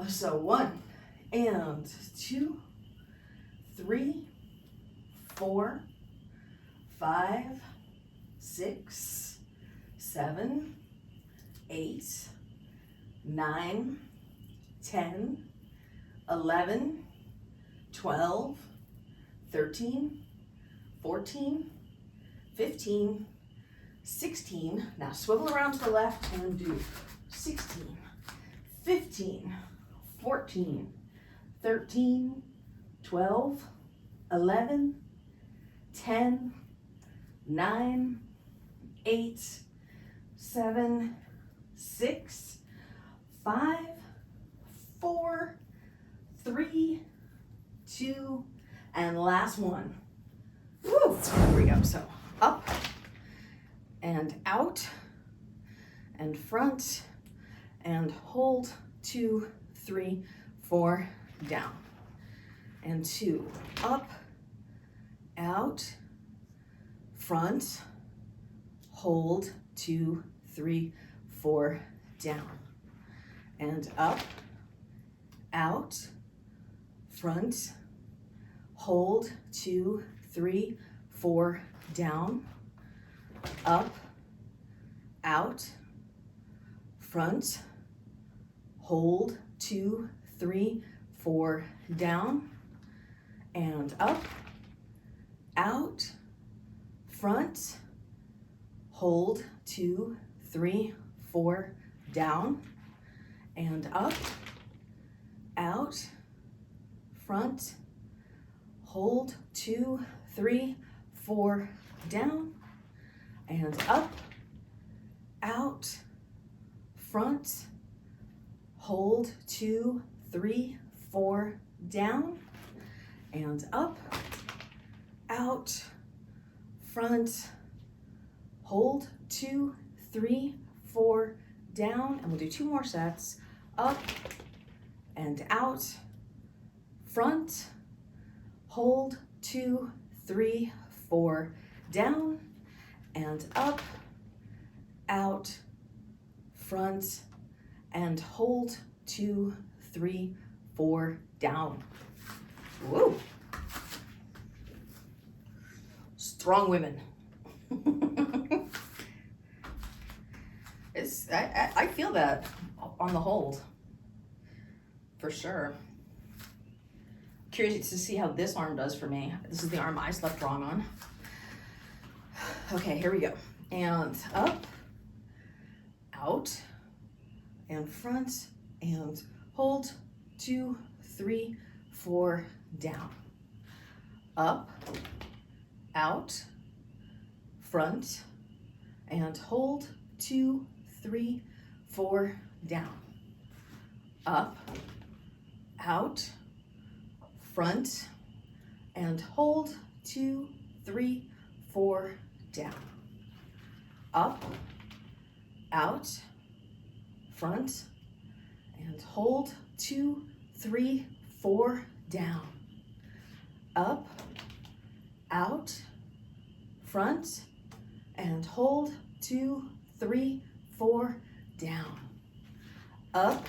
So 1 and 2, 3, 4, 5, 6, 7, 8, 9, 10, 11, 12, 13, 14, 15, 16. Now swivel around to the left and do 16, 15, 14, 13, 12, 11, 10, 9, 8, 7, 6, 5, 4, 3, 2, and last one. Woo! Here we go. So up and out and front and hold, 2, 3, 4, down. And 2, up, out, front, hold, 2, 3, 4, down. And up, out, front, hold, 2, 3, 4, down. Up, out, front, hold, 2, 3, 4, down. And up, out, front, hold, 2, 3, 4, down. And up, out, front, hold, 2, 3, 4, down. And up, out, front, hold, 2, 3, 4, down. And up, out, front, hold, 2, 3, 4, down. And we'll do 2 more sets. Up and out, front, hold, 2, 3, 4, down. And up, out, front, and hold, 2, 3, 4, down. Woo! Strong women. I feel that on the hold, for sure. Curious to see how this arm does for me. This is the arm I slept wrong on. Okay, here we go. And up, out, and front, and hold, 2, 3, 4, down. Up, out, front, and hold, 2, 3, 4, down. Up, out, front, and hold, 2, 3, 4, down. Up, out, front, and hold, 2, 3, 4, down. Up, out, front, and hold, 2, 3, 4, down. Up,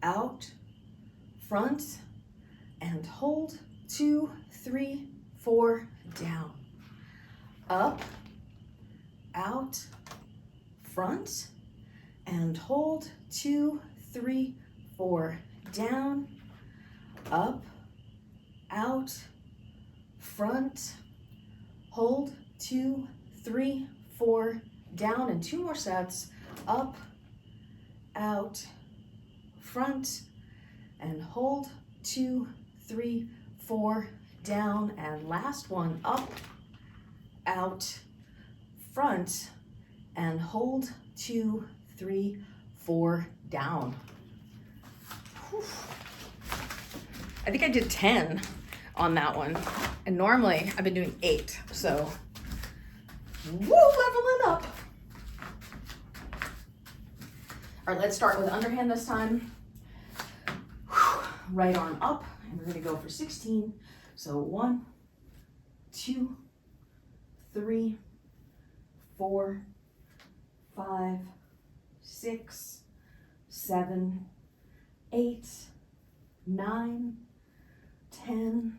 out, front, and hold, 2, 3, 4, down. Up, out, front, and hold, 2, 3, 4, down. Up, out, front, hold, 2, 3, 4, down. And 2 more sets. Up, out, front, and hold, 2, 3, 4, down. And last one. Up, out, front, and hold, 2, 3, 4, down. Whew. I think I did 10 on that one. And normally I've been doing 8. So, woo, leveling up. All right, let's start with underhand this time. Whew. Right arm up, and we're gonna go for 16. So 1, 2, 3, 4, 5, 6, 7, 8, 9, 10,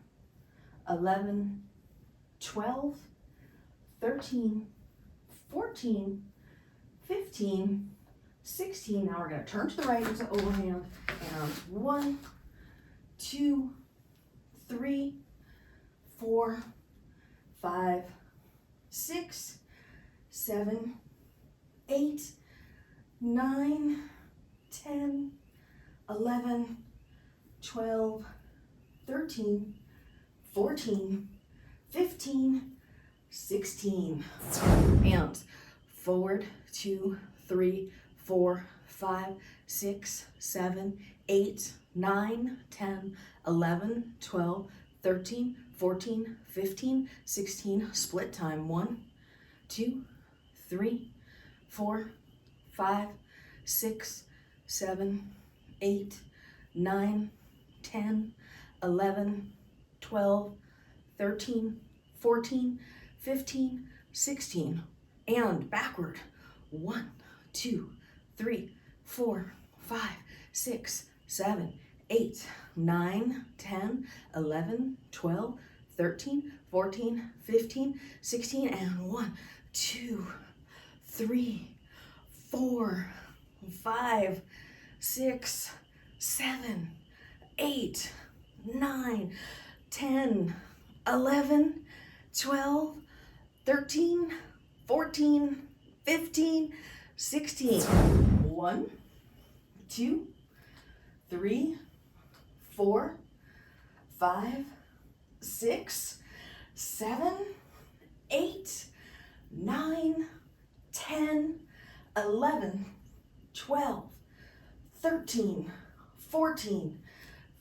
11, 12, 13, 14, 15, 16. Now we're going to turn to the right into overhand. And 1, 2, 3, 4, 5, 6, 7, 8, 9, 10, 11, 12, 13, 14, 15, 16. And forward, 2, 3, 4, 5, 6, 7, 8, 9, 10, 11, 12, 13, 14, 15, 16. Split time. 1, 2, 3, 4, 5, 6, 7, 8, 9, 10, 11, 12, 13, 14, 15, 16. And backward. 1, 2, 3, 4, 5, 6, 7, 8, 9, 10, 11, 12, 13, 14, 15, 16, and 1, 2, 3, 4, 5, 6, 7, 8, 9, 10, 11, 12, 13, 14, 15, 16. 1, 2, 3, 4, 5, 6, 7, 8, 9, 10, 11, 12, 13, 14,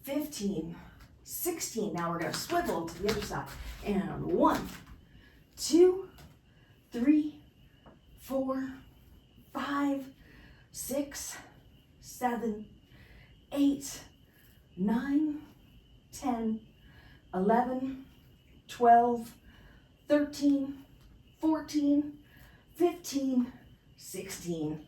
15, 16. Now we're going to swivel to the other side. And 1, 2, 3, 4, 5, 6, 7, 8, 9, 10, 11, 12, 13, 14, 15, 16.